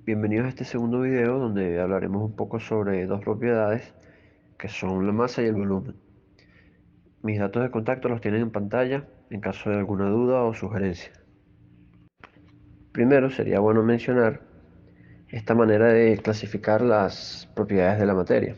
Bienvenidos a este segundo video donde hablaremos un poco sobre dos propiedades que son la masa y el volumen. Mis datos de contacto los tienen en pantalla en caso de alguna duda o sugerencia. Primero sería bueno mencionar esta manera de clasificar las propiedades de la materia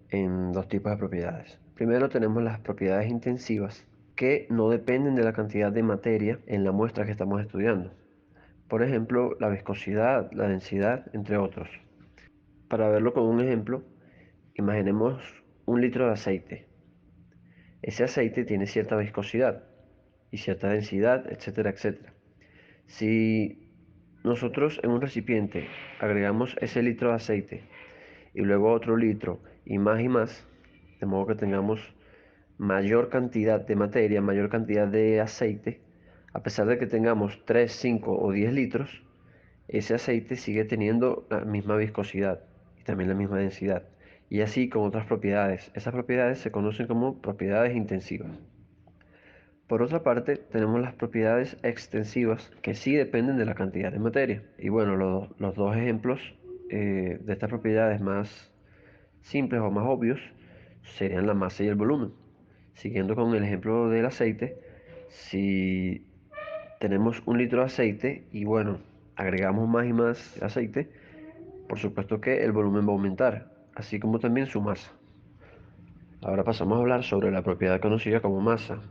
en dos tipos de propiedades. Primero tenemos las propiedades intensivas que no dependen de la cantidad de materia en la muestra que estamos estudiando. Por ejemplo, la viscosidad, la densidad, entre otros. Para verlo con un ejemplo, imaginemos un litro de aceite. Ese aceite tiene cierta viscosidad y cierta densidad, etcétera, etcétera. Si nosotros en un recipiente agregamos ese litro de aceite y luego otro litro y más, de modo que tengamos mayor cantidad de materia, mayor cantidad de aceite, a pesar de que tengamos 3, 5 o 10 litros, ese aceite sigue teniendo la misma viscosidad y también la misma densidad. Y así con otras propiedades. Esas propiedades se conocen como propiedades intensivas. Por otra parte, tenemos las propiedades extensivas que sí dependen de la cantidad de materia. Y bueno, los dos ejemplos de estas propiedades más simples o más obvios serían la masa y el volumen. Siguiendo con el ejemplo del aceite, si tenemos un litro de aceite y bueno, agregamos más y más aceite, por supuesto que el volumen va a aumentar, así como también su masa. Ahora pasamos a hablar sobre la propiedad conocida como masa.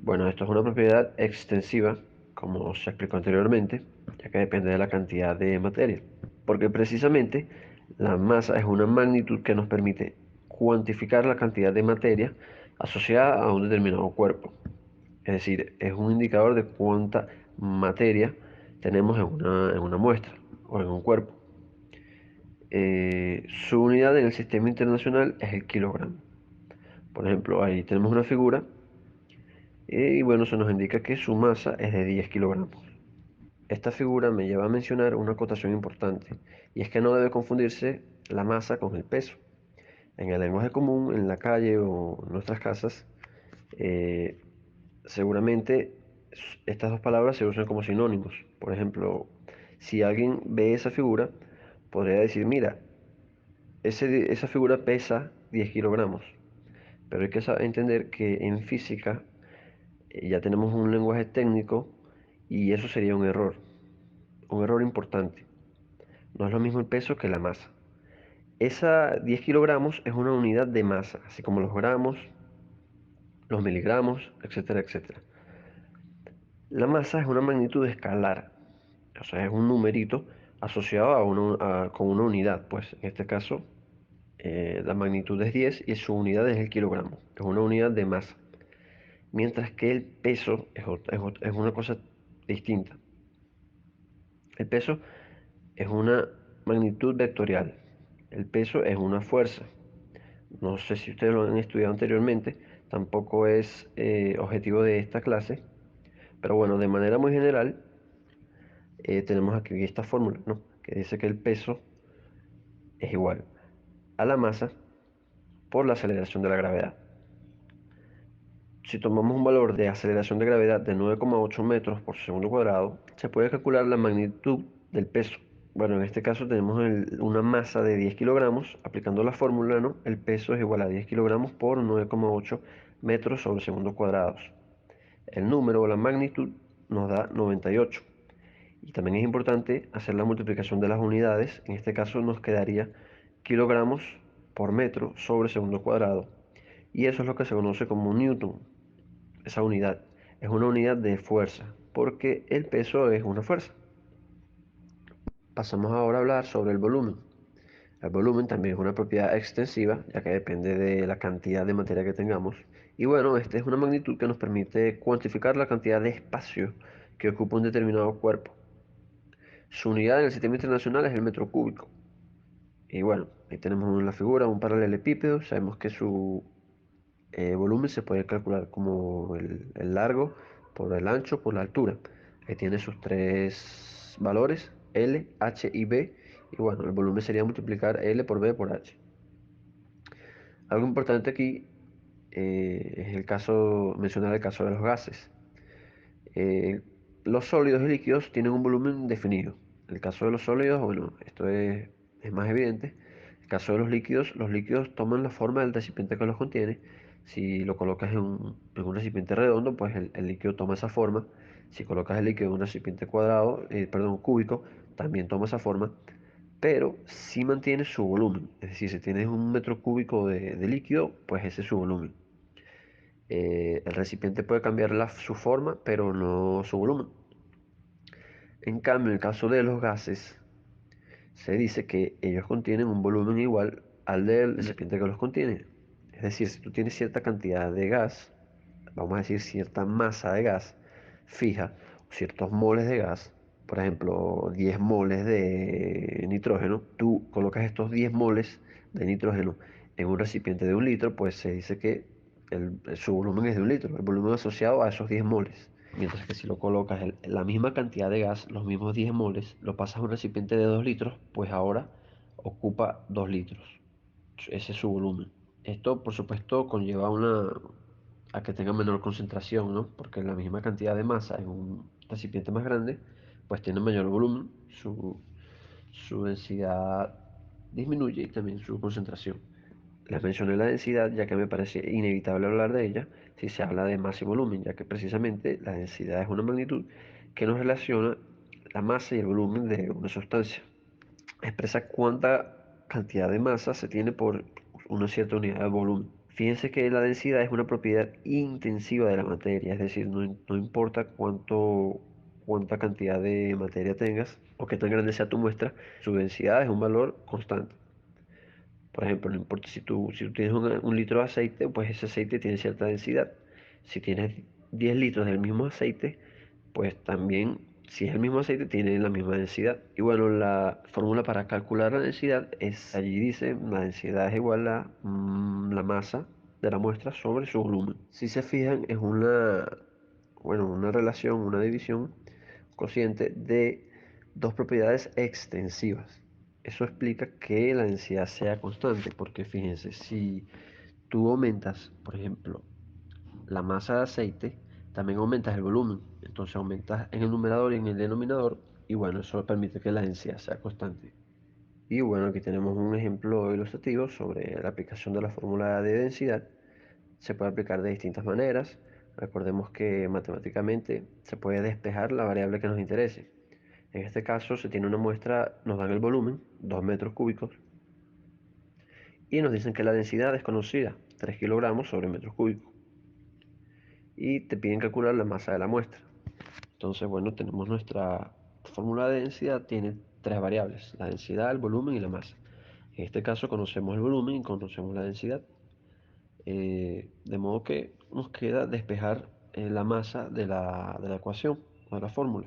Bueno, esto es una propiedad extensiva, como se explicó anteriormente, ya que depende de la cantidad de materia. Porque precisamente la masa es una magnitud que nos permite cuantificar la cantidad de materia asociada a un determinado cuerpo. Es decir, es un indicador de cuánta materia tenemos en una muestra o en un cuerpo. Su unidad en el sistema internacional es el kilogramo. Por ejemplo, ahí tenemos una figura y bueno, se nos indica que su masa es de 10 kilogramos. Esta figura me lleva a mencionar una acotación importante, y es que no debe confundirse la masa con el peso. En el lenguaje común, en la calle o en nuestras casas, eh, seguramente estas dos palabras se usan como sinónimos. Por ejemplo, si alguien ve esa figura, podría decir, mira, esa figura pesa 10 kilogramos. Pero hay que entender que en física ya tenemos un lenguaje técnico y eso sería un error importante. No es lo mismo el peso que la masa. Esa 10 kilogramos es una unidad de masa, así como los gramos, los miligramos, etcétera, etcétera. La masa es una magnitud escalar, o sea, es un numerito asociado con una unidad. Pues en este caso, la magnitud es 10 y su unidad es el kilogramo, es una unidad de masa. Mientras que el peso es una cosa distinta. El peso es una magnitud vectorial. El peso es una fuerza. No sé si ustedes lo han estudiado anteriormente, tampoco es objetivo de esta clase, pero bueno, de manera muy general, tenemos aquí esta fórmula, ¿no? Que dice que el peso es igual a la masa por la aceleración de la gravedad. Si tomamos un valor de aceleración de gravedad de 9,8 metros por segundo cuadrado, se puede calcular la magnitud del peso. Bueno, en este caso tenemos una masa de 10 kilogramos. Aplicando la fórmula, ¿no? El peso es igual a 10 kilogramos por 9,8 metros sobre segundos cuadrados. El número o la magnitud nos da 98. Y también es importante hacer la multiplicación de las unidades. En este caso nos quedaría kilogramos por metro sobre segundo cuadrado. Y eso es lo que se conoce como Newton. Esa unidad es una unidad de fuerza, porque el peso es una fuerza. Pasamos ahora a hablar sobre el volumen. El volumen también es una propiedad extensiva, ya que depende de la cantidad de materia que tengamos. Y bueno, esta es una magnitud que nos permite cuantificar la cantidad de espacio que ocupa un determinado cuerpo. Su unidad en el sistema internacional es el metro cúbico. Y bueno, ahí tenemos en la figura un paralelepípedo. Sabemos que su volumen se puede calcular como el largo por el ancho por la altura. Ahí tiene sus tres valores, L, H y B. Y bueno, el volumen sería multiplicar L por B por H. Algo importante aquí es mencionar el caso de los gases. Eh, los sólidos y líquidos tienen un volumen definido. El caso de los sólidos, bueno, esto es más evidente. El caso de los líquidos toman la forma del recipiente que los contiene. Si lo colocas en un recipiente redondo, pues el líquido toma esa forma. Si colocas el líquido en un recipiente cuadrado, perdón, cúbico, también toma esa forma, pero sí mantiene su volumen. Es decir, si tienes un metro cúbico de líquido, pues ese es su volumen. El recipiente puede cambiar su forma, pero no su volumen. En cambio, en el caso de los gases, se dice que ellos contienen un volumen igual al del recipiente que los contiene. Es decir, si tú tienes cierta cantidad de gas, vamos a decir cierta masa de gas fija, ciertos moles de gas, por ejemplo, 10 moles de nitrógeno, tú colocas estos 10 moles de nitrógeno en un recipiente de 1 litro, pues se dice que su volumen es de 1 litro, el volumen asociado a esos 10 moles. Mientras que si lo colocas la misma cantidad de gas, los mismos 10 moles, lo pasas a un recipiente de 2 litros, pues ahora ocupa 2 litros. Ese es su volumen. Esto, por supuesto, conlleva a que tenga menor concentración, ¿no? Porque la misma cantidad de masa en un recipiente más grande, pues tiene mayor volumen, su densidad disminuye y también su concentración. Les mencioné la densidad ya que me parece inevitable hablar de ella si se habla de masa y volumen, ya que precisamente la densidad es una magnitud que nos relaciona la masa y el volumen de una sustancia. Expresa cuánta cantidad de masa se tiene por una cierta unidad de volumen. Fíjense que la densidad es una propiedad intensiva de la materia, es decir, no importa cuánta cantidad de materia tengas o qué tan grande sea tu muestra, su densidad es un valor constante. Por ejemplo, no importa si tú tienes 1 litro de aceite, pues ese aceite tiene cierta densidad. Si tienes 10 litros del mismo aceite, pues también, si es el mismo aceite, tiene la misma densidad. Y bueno, la fórmula para calcular la densidad es, allí dice, la densidad es igual a la masa de la muestra sobre su volumen. Si se fijan, es una relación, una división cociente de dos propiedades extensivas. Eso explica que la densidad sea constante, porque fíjense, si tú aumentas, por ejemplo, la masa de aceite, también aumentas el volumen. Entonces aumentas en el numerador y en el denominador, y bueno, eso permite que la densidad sea constante. Y bueno, aquí tenemos un ejemplo ilustrativo sobre la aplicación de la fórmula de densidad. Se puede aplicar de distintas maneras. Recordemos que matemáticamente se puede despejar la variable que nos interese. En este caso se tiene una muestra, nos dan el volumen, 2 metros cúbicos, y nos dicen que la densidad es conocida, 3 kilogramos sobre metros cúbicos. Y te piden calcular la masa de la muestra. Entonces, bueno, tenemos nuestra fórmula de densidad, tiene tres variables, la densidad, el volumen y la masa. En este caso conocemos el volumen y conocemos la densidad. De modo que nos queda despejar la masa de la ecuación o de la fórmula.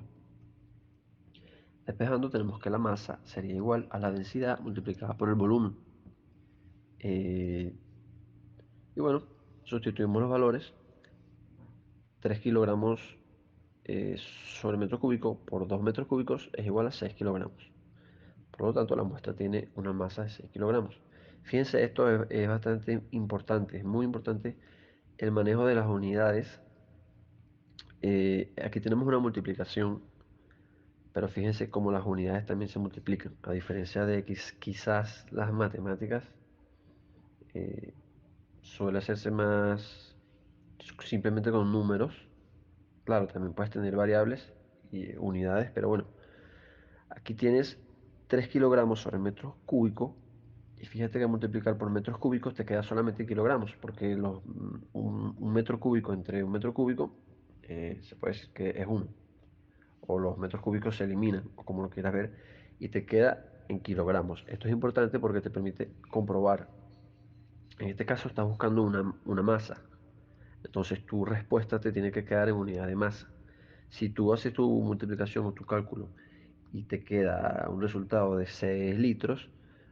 Despejando tenemos que la masa sería igual a la densidad multiplicada por el volumen. Eh, y bueno, sustituimos los valores. 3 kilogramos sobre metro cúbico por 2 metros cúbicos es igual a 6 kilogramos. Por lo tanto, la muestra tiene una masa de 6 kilogramos. Fíjense, esto es bastante importante, es muy importante el manejo de las unidades. Aquí tenemos una multiplicación, pero fíjense cómo las unidades también se multiplican. A diferencia de quizás las matemáticas, eh, suele hacerse más simplemente con números. Claro, también puedes tener variables y unidades, pero bueno, aquí tienes 3 kilogramos sobre metros cúbicos y fíjate que multiplicar por metros cúbicos te queda solamente kilogramos, porque un metro cúbico entre un metro cúbico se puede decir que es uno, o los metros cúbicos se eliminan, o como lo quieras ver, y te queda en kilogramos. Esto es importante porque te permite comprobar. En este caso estás buscando una masa, entonces tu respuesta te tiene que quedar en unidad de masa. Si tú haces tu multiplicación o tu cálculo y te queda un resultado de 6 litros,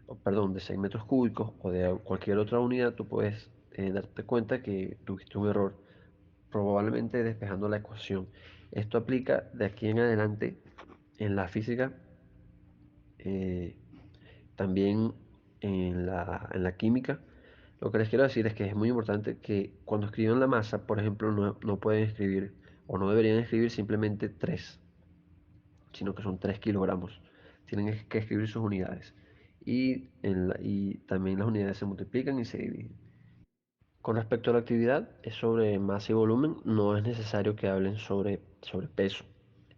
o perdón, de 6 metros cúbicos o de cualquier otra unidad, tú puedes darte cuenta que tuviste un error, probablemente despejando la ecuación. Esto aplica de aquí en adelante en la física, eh, también en la química. Lo que les quiero decir es que es muy importante que cuando escriban la masa, por ejemplo, no pueden escribir o no deberían escribir simplemente 3, sino que son 3 kilogramos. tienen que escribir sus unidades. Y también las unidades se multiplican y se dividen. Con respecto a la actividad, es sobre masa y volumen, no es necesario que hablen sobre peso.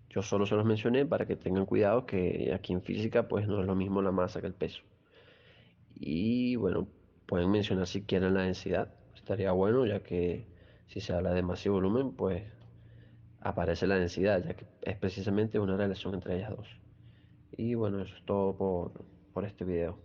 Yo solo se los mencioné para que tengan cuidado que aquí en física pues no es lo mismo la masa que el peso. Y bueno, pueden mencionar si quieren la densidad. Estaría bueno ya que si se habla de masa y volumen pues aparece la densidad, ya que es precisamente una relación entre ellas dos. Y bueno, eso es todo por este video.